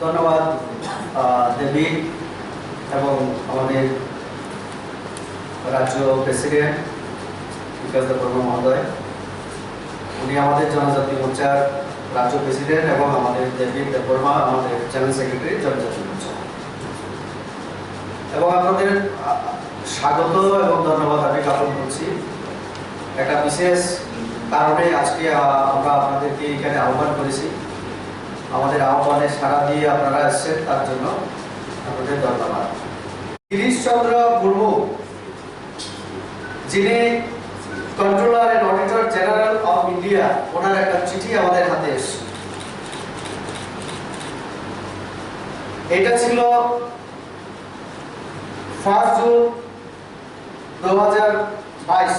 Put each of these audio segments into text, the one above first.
ধন্যবাদ দেবী এবং আমাদের রাজ্য প্রেসিডেন্ট বিকাশ দেববর্মা মহোদয়। উনি আমাদের জনজাতি মোর্চার রাজ্য প্রেসিডেন্ট এবং আমাদের দেবী দেববর্মা আমাদের জেনারেল সেক্রেটারি জনজাতি মোর্চা। এবং আপনাদের স্বাগত এবং ধন্যবাদ আমি জ্ঞাপন করছি। একটা বিশেষ কারণে আজকে আমরা আপনাদেরকে এখানে আহ্বান করেছি। আমাদের আহ্বানে সাড়া দিয়ে আপনারা এসেছেন, তার জন্য আপনাদের ধন্যবাদ। গিরিশচন্দ্র মুর্মু, যিনি controller and auditor general of India, ওনার একটা চিঠি আমাদের হাতে এসেছে। এটা ছিল 1 জুন 2022।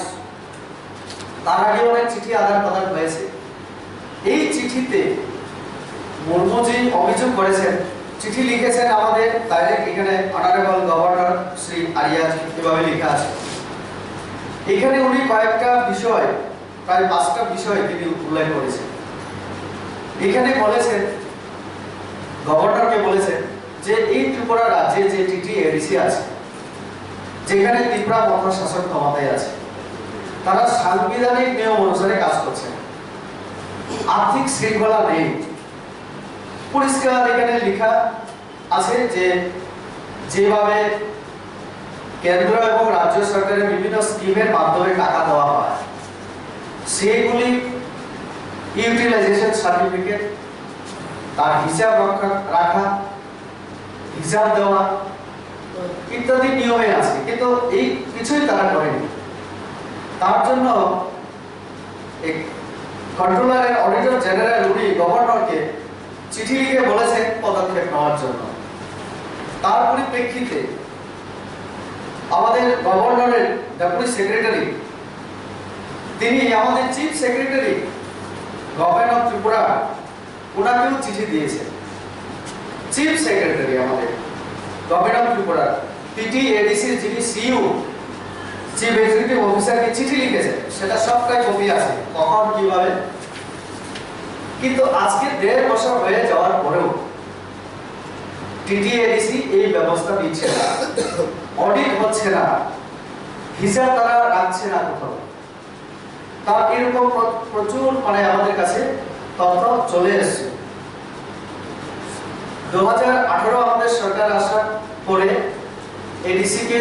তার আগে অনেক চিঠি আদান প্রদান হয়েছে। এই চিঠিতে মুর্মুজি অভিযোগ করেছেন, চিঠি লিখেছেন আমাদের ডাইরেক্ট এখানে অনারেবল গভর্নর শ্রী আরিয়াজ, এভাবে লেখা আছে। এখানে উনি কয়েকটা বিষয়, প্রায় 5টা বিষয় তিনি উল্লেখ করেছেন। এখানে বলেছেন, গভর্নরকে বলেছেন যে এই ত্রিপুরা রাজ্যে যে টিটিএডিসি আছে, যেখানে ত্রিপুরা মন্ত্র শাসন ক্ষমতায় আছে, তারা সাংবিধানিক নিয়ম অনুসারে কাজ করছে। আর্থিক শৃঙ্খলা নেই। পরিষ্কার এখানে লেখা আছে যে যেভাবে কেন্দ্র এবং রাজ্য সরকারের বিভিন্ন স্কিমের মাধ্যমে টাকা দেওয়া হয়, সেইগুলি ইউটিলাইজেশন সার্টিফিকেট, তার হিসাব রাখা, হিসাব দেওয়া ইত্যাদি নিয়মে আছে, কিন্তু এই কিছুই তারা করেনি। তার জন্য কন্ট্রোলার এন্ড অডিটর জেনারেল উনি গভর্নরকে চিঠি লিখে বলেছেন পদক্ষেপ নেওয়ার জন্য। তার পরিপ্রেক্ষিতে আমাদের গভর্নরের ডেপুটি সেক্রেটারি, তিনি আমাদের chief secretary governor of Tripura, ওনাকেও চিঠি দিয়েছেন। চিফ সেক্রেটারি আমাদের গভর্নর অফ ত্রিপুরা টিটিএডিসির যিনি সিইও, চিফ এক্সিকিউটিভ অফিসারকে চিঠি লিখেছেন, সেটা সবটাই কপি আছে, কখন কিভাবে। কিন্তু আজকে 1.5 বছর হয়ে যাওয়ার পরেও টিটিএডিসি এই ব্যবস্থা দিচ্ছে না, অডিট হচ্ছে না, হিসাব তারা রাখছে না কোথাও। তার এরকম প্রচুর আমাদের কাছে তথ্য চলে এসেছে। 2018 আমাদের সরকার আসার পরে এডিসি কে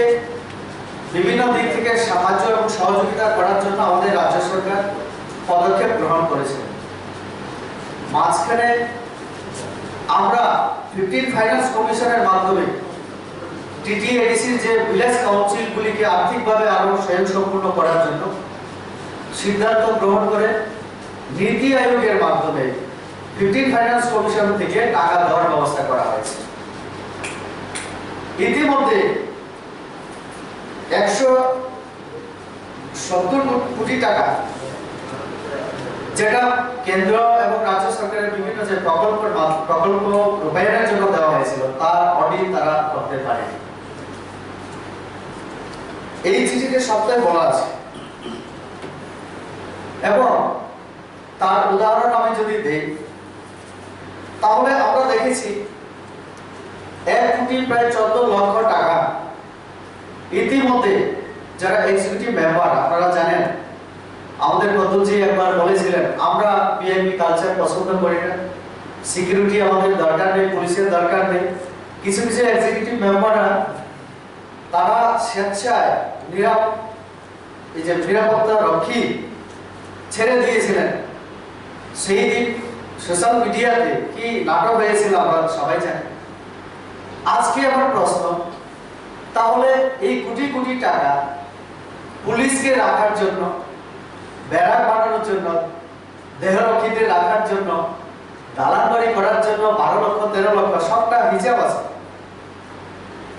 বিভিন্ন দিক থেকে সাহায্য এবং সহযোগিতা করার জন্য আমাদের রাজ্য সরকার পদক্ষেপ গ্রহণ করেছে। মাঝখানে আমরা 15 ফাইন্যান্স কমিশনের মাধ্যমে টিটিএডিসির যে ভিলেজ কাউন্সিলগুলিকে আর্থিকভাবে আরো স্বয়ংসম্পূর্ণ করার জন্য সিদ্ধান্ত গ্রহণ করে নীতি আয়োগের মাধ্যমে 15 ফাইন্যান্স কমিশন থেকে টাকা দেওয়ার ব্যবস্থা করা হয়েছে। ইতিমধ্যে 170 কোটি টাকা, যেটা কেন্দ্র এবং রাজ্য সরকারের বিভিন্ন যে প্রকল্প রূপায়ণের জন্য দেওয়া হয়েছিল, তার অডিট তারা করতে পারেনি। এই চিঠিতে সবটাই বলা আছে। এবং তার উদাহরণ আমি যদি দেই, তাহলে আমরা দেখেছি 1 কোটি প্রায় 14 লক্ষ টাকা ইতিমধ্যে যারা এক্সিকিউটিভ মেম্বার, আপনারা জানেন আমাদের কতজি একবার বলেছিলেন আমরা বিএনপি কালচার পছন্দ করি না, সিকিউরিটি আমাদের দরকার নেই, পুলিশের দরকার নেই। কিছু কিছু এক্সিকিউটিভ মেম্বাররা তারা স্বেচ্ছায় নিরাপত্তা রক্ষী ছেড়ে দিয়েছিলেন। সেই দিন সোশ্যাল মিডিয়াতে কি নাটক হয়েছিল আমরা সবাই জানি। আজকে আমার প্রশ্ন, তাহলে এই কোটি কোটি টাকা পুলিশকে রাখার জন্য, ব্যারাক বানানোর জন্য, দেহরক্ষীদের রাখার জন্য, দালানবাড়ি করার জন্য 12 লক্ষ 13 লক্ষ, সবটা হিসাব আছে,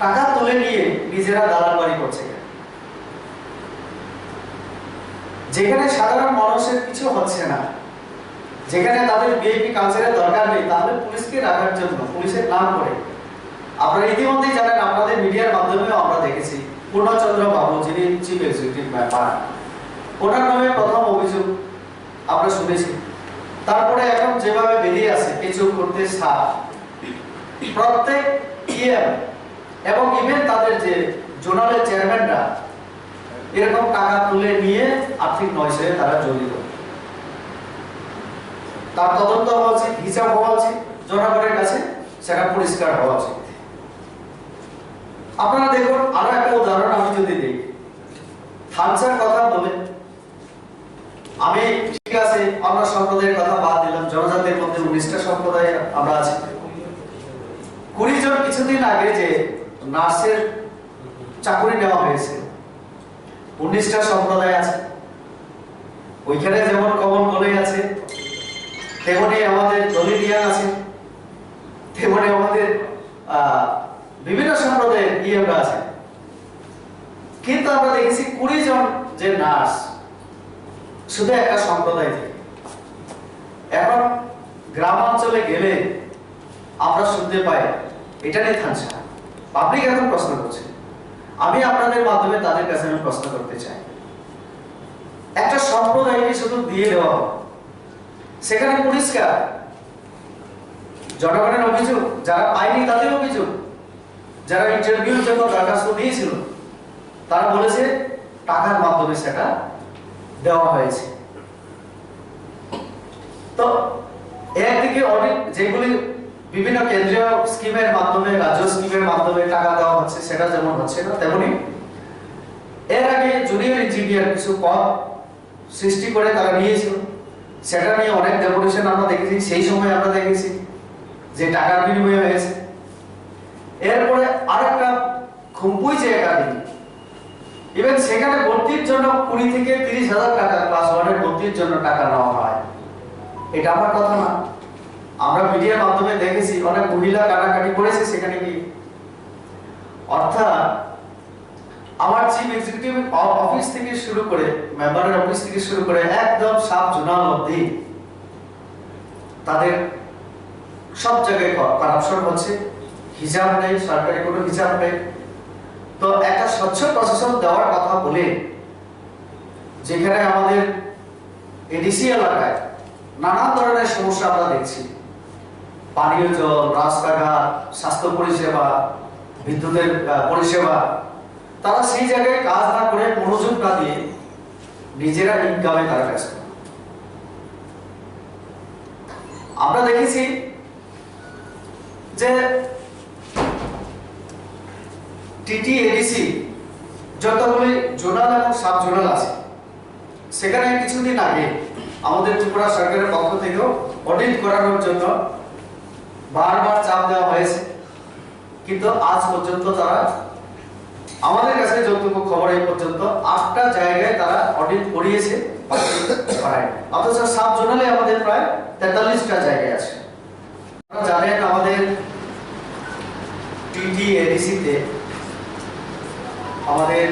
টাকা তুলে নিয়ে নিজেরা দালানবাড়ি করছে। যেখানে সাধারণ মানুষের কিছু হচ্ছে না, যেখানে তাদের বিএনপি কালচারের দরকার নেই, তাহলে পুলিশকে রাখার জন্য পুলিশের নাম করে, আপনারা ইতিমধ্যেই জানেন, আপনাদের মিডিয়ার মাধ্যমেও আমরা দেখেছি, পূর্ণচন্দ্র বাবু যিনি চিফ এক্সিকিউটিভ মেম্বার, ওনার নামে প্রথম অভিযোগ আমরা শুনেছি। তারপরে এখন যেভাবে বেরিয়ে আসে কিছু করতে সাপ, প্রত্যেক ইএম এবং ইভেন তাদের যে জোনালের চেয়ারম্যানরা এরকম টাকা তুলে নিয়ে আর্থিক নয়সে তারা জড়িত। তার তদন্ত হওয়া উচিত, হিসাব হওয়া উচিত, জনগণের কাছে সেটা পরিষ্কার হওয়া উচিত। আপনারা দেখুন, আরো একটা উদাহরণ আমি যদি দিই, থামসার কথা বলে আমি ঠিক আছে আমরা সম্প্রদায়ের কথা বাদ দিলাম, জনজাতির মধ্যে 19টা সম্প্রদায় আমরা আছি। 20 জন কিছুদিন আগে যে নার্সের চাকরি নেওয়া হয়েছে, 19টা সম্প্রদায় আছে। ওইখানে যেমন কমন বলেই আছে, তেমনি আমাদের দলিদিয়ান আছে, তেমনি আমাদের বিভিন্ন সম্প্রদায়ের ইয়েরা আছে। কিন্তু আমরা দেখেছি 20 জন যে নার্স শুধু একটা সম্প্রদায় থেকে। এখন গ্রাম অঞ্চলে গেলে আমরা শুনতে পাই এটা নিয়ে থামসা। পাবলিক এখন প্রশ্ন করছে, আমি আপনাদের মাধ্যমে তাদের কাছে আমি প্রশ্ন করতে চাই, একটা সম্প্রদায়কে শুধু দিয়ে দেওয়া হবে, সেখানে পরিষ্কার জনগণের অভিযোগ, যারা পায়নি তাদের অভিযোগ, যারা ইন্টারভিউর জন্য দরখাস্ত দিয়েছিল তারা বলেছে টাকার মাধ্যমে সেটা দেওয়া হয়েছে। তো একদিকে অনেক যেগুলি বিভিন্ন কেন্দ্রীয় স্কিমের মাধ্যমে, রাজ্য স্কিমের মাধ্যমে টাকা দেওয়া হচ্ছে, সেটা যেমন হচ্ছে না, তেমনি এর আগে জুনিয়র ইঞ্জিনিয়ার কিছু পদ সৃষ্টি করে তারা নিয়েছিল, সেটা নিয়ে অনেক ডেপুটেশন আমরা দেখেছি। সেই সময় আমরা দেখেছি যে টাকার বিনিময়ে হয়েছে। এরপরে আরেকটা খুম্পুই যে একাডেমি, ইভেন সেখানে ভর্তির জন্য 20 থেকে 30,000 টাকা ক্লাস 1 ভর্তির জন্য টাকা নেওয়া হয়। এটা আমার কথা না, আমরা মিডিয়ার মাধ্যমে দেখেছি অনেক মহিলা কাটাকাটি করেছে সেখানে গিয়ে। অর্থাৎ আমার চিফ এক্সিকিউটিভ অফিস থেকে শুরু করে, মেম্বারের অফিস থেকে শুরু করে একদম সাব জোনাল অবধি তাদের সব জায়গায় কারাপশন হচ্ছে, হিসাব নেই, সরকারি কোনো হিসাব নেই। তো একটা স্বচ্ছ প্রশাসন দেওয়ার কথা বলে যেখানে আমাদের এডিসি এলাকায় নানান ধরনের সমস্যা আমরা দেখছি, পানীয় জল, রাস্তাঘাট, স্বাস্থ্য পরিষেবা, বিদ্যুতের পরিষেবা, তারা সেই জায়গায় কাজ না করে, মনোযোগ না দিয়ে নিজেরা ইনকামে তারা ব্যস্ত। আমরা দেখেছি যে টিটি এডিসি যতগুলি জোনাল এবং সাব জোনাল আছে, সেখানে কিছুদিন আগে আমাদের ত্রিপুরা সরকারের পক্ষ থেকেও অডিট করানোর জন্য বারবার চাপ দেওয়া হয়েছে, কিন্তু আজ পর্যন্ত তারা, আমাদের কাছে যতটুকু খবর এই পর্যন্ত 8টা জায়গায় তারা অডিট করিয়েছে, অথচ সাব জোনালে আমাদের প্রায় 43টা জায়গায় আছে। আপনারা জানেন আমাদের টিটি এডিসিতে আমাদের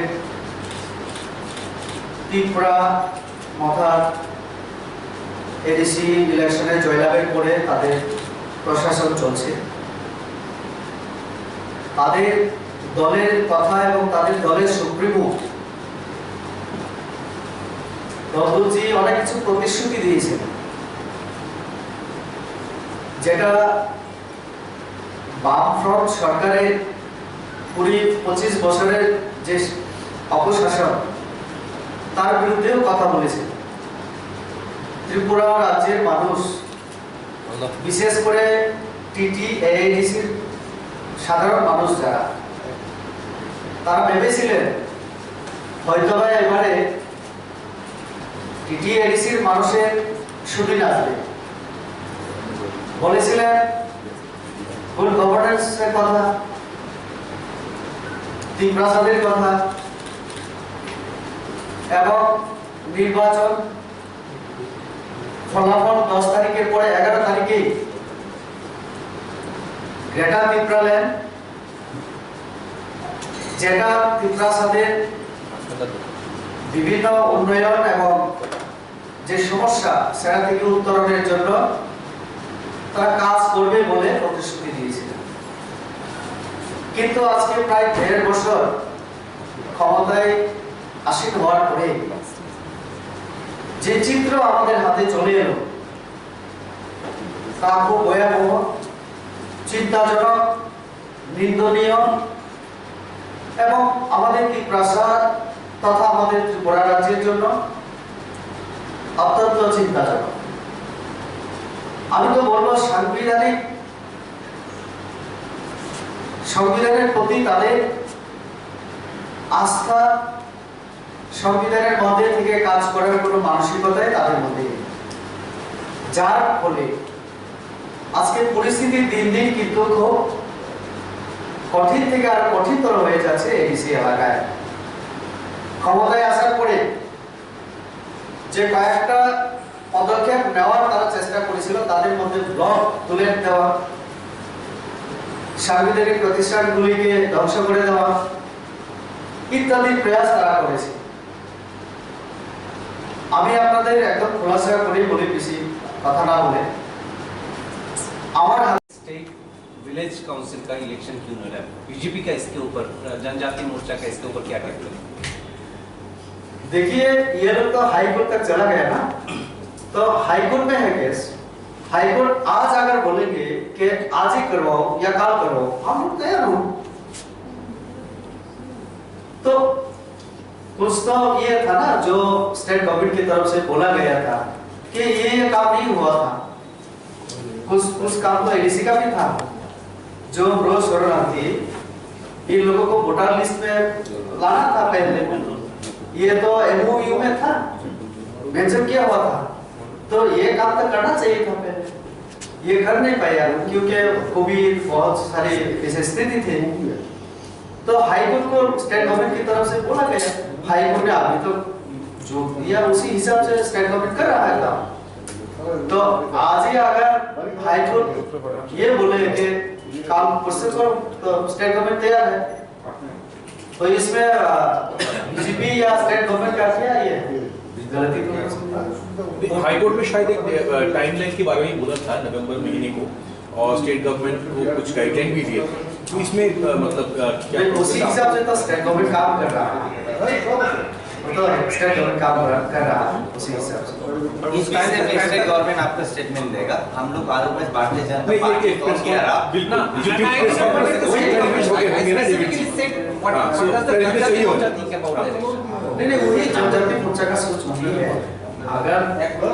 ত্রিপুরা মথার এডিসি ইলেকশনে জয়লাভের পরে তাদের প্রশাসন চলছে। তাদের দলের কথা এবং তাদের দলের সুপ্রিমো দলজি অনেক কিছু প্রতিশ্রুতি দিয়েছেন, যেটা বামফ্রন্ট সরকারের 20-25 বছরের যে অপশাসন তার বিরুদ্ধেও কথা বলেছে। ত্রিপুরা রাজ্যের মানুষ, বিশেষ করে টিটি এডিসির সাধারণ মানুষ যারা, তারা ভেবেছিলেন হয়তো এবারে টিটি এডিসির মানুষের সুদিন আসবে। বলেছিলেন গুড গভর্নেন্সের কথা, প্রসাদের কথা, এবং নির্বাচন ফলাফল 10 তারিখের পরে 11 তারিখে গ্রেটার ত্রিপুরাল্যান্ড, যেটা ত্রিপুরাসাদের বিভিন্ন উন্নয়ন এবং যে সমস্যা সেটা থেকে উত্তরণের জন্য তারা কাজ করবে বলে প্রতিশ্রুতি দিয়েছিলেন। কিন্তু আজকে প্রায় 1.5 বছর ক্ষমতায় আসীন হওয়ার পরে যে চিত্র আমাদের হাতে চলে এলো তা খুব ভয়াবহ। চিন্তাজনক, নিন্দনীয় এবং আমাদের কি প্রাসাদ তথা আমাদের ত্রিপুরা রাজ্যের জন্য অত্যন্ত চিন্তাজনক। আমি তো বলবো সংবিধানের প্রতি তাদের আস্থা, সংবিধানের মধ্যে থেকে কাজ করার কোনো মানসিকতাই তাদের মধ্যে নেই, যার ফলে আজকে পরিস্থিতি দিন দিন কিন্তু খুব কঠিন থেকে আরো কঠিনতর হয়ে যাচ্ছে এডিসি এলাকায়। ক্ষমতায় আসার পরে যে কয়েকটা পদক্ষেপ নেওয়ার তারা চেষ্টা করেছিল, তাদের মধ্যে ব্লক তুলে দেওয়া, সাংবিধানিক প্রতিষ্ঠানগুলিকে ধ্বংস করে দেওয়া ইত্যাদি প্রয়াস তারা করেছে। আমি আপনাদের একদম খোলাসা করে বলি, বেশি কথা না বলে, আমার स्टेट विलेज काउंसिल का इलेक्शन क्यों हो रहा है? बीजेपी का इसके ऊपर, जनजाति मोर्चा का इसके ऊपर क्या कहते हैं? देखिए, ये लोग तो हाई कोर्ट तक चला गया ना, तो हाई कोर्ट में है केस। हाई कोर्ट आज अगर बोलेंगे कि आज ही करवाओ या कल करवाओ, हम लोग तैयार हो। तो कुछ तो ये था ना जो स्टेट गवर्नमेंट की तरफ से बोला गया था कि ये काम नहीं हुआ था, कुछ काम तो एडीसी का भी था। जो ब्रो शरणार्थी इन लोगों को वोटर लिस्ट में लाना था पहले, ये तो एमओयू में था, मेंशन किया हुआ था, तो ये काम तो करना चाहिए था पहले, ये कर नहीं पाया क्योंकि कोविड बहुत सारी ऐसी स्थिति थी। तो हाई कोर्ट को स्टेट गवर्नमेंट की तरफ से बोला गया, हाई कोर्ट ने अभी तो जो दिया उसी हिसाब से स्टेट गवर्नमेंट कर रहा है काम। तो आज ही अगर हाई कोर्ट ये बोले कि काम प्रोसेस करो, तो स्टेट गवर्नमेंट तैयार है। तो इसमें बीजेपी या स्टेट गवर्नमेंट का क्या ये गलती तो हाई कोर्ट में शायद एक टाइमलाइन के बारे में बोला था नवंबर महीने को, और स्टेट गवर्नमेंट को कुछ गाइडलाइन भी दिए थे। तो इसमें मतलब क्या उसी हिसाब से तो स्टेट गवर्नमेंट काम कर रहा है, तो स्टेट गवर्नमेंट काम कर रहा है उसी हिसाब से। इस टाइम से स्टेट गवर्नमेंट आपका स्टेटमेंट देगा, हम लोग आरोप में भारतीय जनता पार्टी को क्या रहा बिल्कुल जो नहीं वही जनजाति मोर्चा का सोच वही है। अगर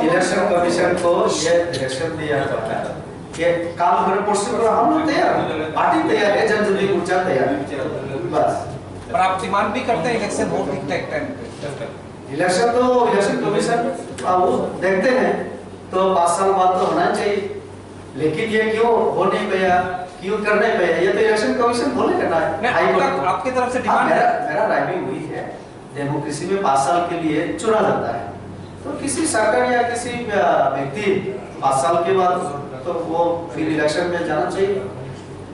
इलेक्शन कमीशन को ये डायरेक्शन दिया जाता है कि काम करो, प्रोसेस करो, हम लोग तैयार, पार्टी तैयार है, जनजाति मोर्चा तैयार, बस। पर आप डिमांड भी करते हैं इलेक्शन हो ठीक टाइम पे? इलेक्शन तो इलेक्शन कमीशन वो देखते हैं, तो 5 साल बाद तो होना चाहिए, लेकिन ये क्यों हो नहीं पाया, क्यों कर नहीं पाया, ये तो इलेक्शन कमीशन बोलेगा ना। आपकी तरफ से डिमांड मेरा राय भी हुई है, डेमोक्रेसी में 5 साल के लिए चुना जाता है, तो किसी सरकार या किसी व्यक्ति 5 साल के बाद तो वो फिर इलेक्शन में जाना चाहिए,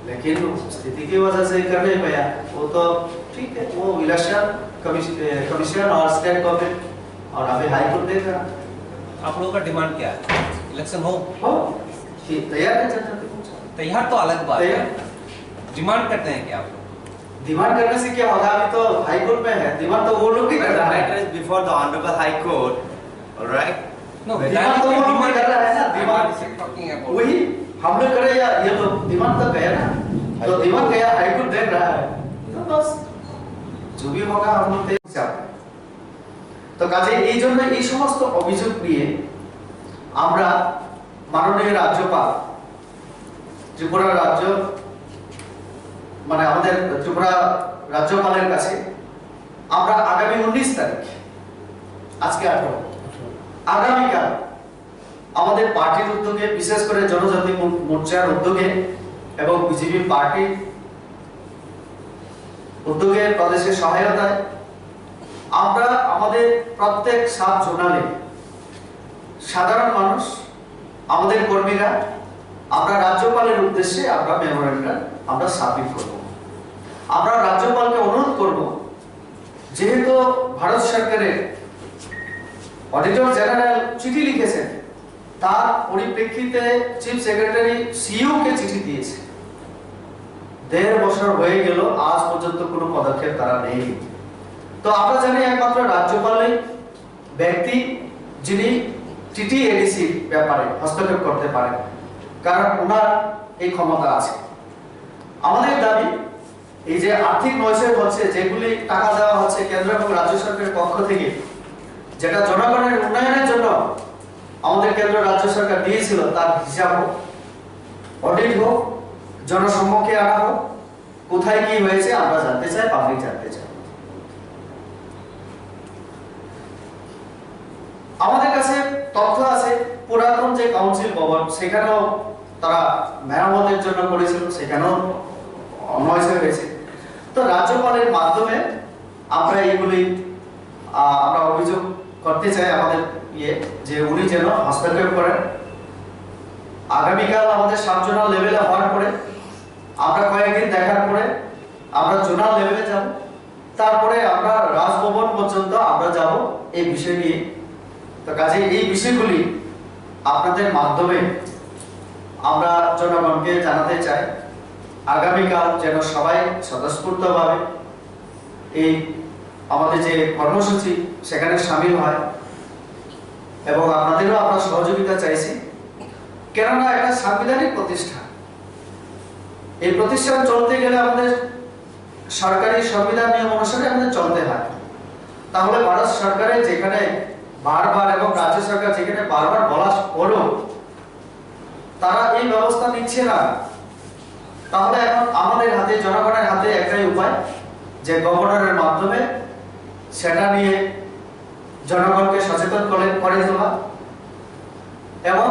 लेकिन स्थिति की वजह से कर नहीं पाया, वो तो ठीक है, वो इलेक्शन कमीशन और स्टेट गवर्नमेंट और अभी हाई कोर्ट देगा। आप लोगों का डिमांड क्या है? इलेक्शन हो तैयार है जनजाति मोर्चा, तैयार तो अलग बात है, डिमांड करते हैं क्या आप लोग? डिमांड करने से क्या होगा, अभी तो हाई कोर्ट में है, डिमांड तो वो लोग भी कर रहा है before the honorable high court, all right? No, demand तो वो लोग भी कर रहा है ना, डिमांड वही हम लोग करे या ये लोग, डिमांड तो गया ना, तो डिमांड गया, हाई कोर्ट देख रहा है, तो बस जो भी होगा हम लोग देख जाते हैं। तो কাজে এই জন্য এই সমস্ত অভিযোগ নিয়ে আমরা মাননীয় রাজ্যপাল, ত্রিপুরা রাজ্য মানে আমাদের ত্রিপুরা রাজ্যপালের কাছে আমরা আগামী 19 তারিখ, আজকে 18, আগামীকাল আমাদের পার্টির উদ্যোগে, বিশেষ করে জনজাতি মোর্চার উদ্যোগে এবং বিজেপি পার্টির উদ্যোগে, প্রদেশের সহায়তায় আমরা আমাদের প্রত্যেক 7 জোনালে সাধারণ মানুষ, আমাদের কর্মীরা, আমরা রাজ্যপালের উদ্দেশ্যে আমরা মেমোরেন্ডাম আমরা সাবমিট করব। আমরা রাজ্যপালকে অনুরোধ করব, যেহেতু ভারত সরকারের অডিটর জেনারেল চিঠি লিখেছেন, তার পরিপ্রেক্ষিতে চিফ সেক্রেটারি সিইও কে চিঠি দিয়েছে, 1.5 বছর হয়ে গেল, আজ পর্যন্ত কোনো পদক্ষেপ তারা নেই। তো আমরা জানি একমাত্র রাজ্যপালের ব্যক্তি যিনি টিটি এডিসি ব্যাপারে হস্তক্ষেপ করতে পারেন, কারণ ওনার এই ক্ষমতা আছে। এই যে আর্থিক নৈশয় হচ্ছে, যেগুলি টাকা দেওয়া হচ্ছে কেন্দ্র এবং রাজ্য সরকারের পক্ষ থেকে, যেটা জনগণের উন্নয়নের জন্য আমাদের কেন্দ্র রাজ্য সরকার দিয়েছিল, তার হিসাব হোক, অডিট হোক, জনসম্মুখে আনা হোক, কোথায় কি হয়েছে আমরা জানতে চাই, পাবলিক জানতে চাই। আমাদের কাছে তথ্য আছে পুরাতন যে কাউন্সিল ভবন সেখানেও তারা মেরামতের জন্য করেছিল, সেখানেও নয়ছয় হয়েছে। তো রাজ্যপালের মাধ্যমে আমরা এইগুলি আমরা অভিযোগ করতে চাই আমাদের যে উনি যেন হস্তক্ষেপ করেন। আগামীকাল আমাদের সাব-জোনাল লেভেলে হওয়ার পরে আমরা কয়েকদিন দেখার পরে আমরা জোনাল লেভেলে যাব, তারপরে আমরা রাজভবন পর্যন্ত আমরা যাব এই বিষয় নিয়ে। তো কাজে এই বিষয়গুলি আপনাদের মাধ্যমে আমরা জনগণকে জানাতে চাই, আগামীকাল যেন সবাই স্বতঃস্ফূর্তভাবে এই আমাদের যে কর্মসূচি সেখানে সামিল হয়, এবং আপনাদেরও আমরা সহযোগিতা চাইছি। কেননা একটা সাংবিধানিক প্রতিষ্ঠান, এই প্রতিষ্ঠান চলতে গেলে আমাদের সরকারি সংবিধান নিয়ম অনুসারে আমাদের চলতে হয়। তাহলে ভারত সরকারের যেখানে বারবার এবং রাজ্য সরকার যেখানে বারবার বলা হলো তারা এই ব্যবস্থা নিচ্ছে না, তাহলে এখন আমাদের হাতে, জনগণের হাতে একটাই উপায়, যে গভর্নরের মাধ্যমে সেটা নিয়ে জনগণকে সচেতন করে তোলা এবং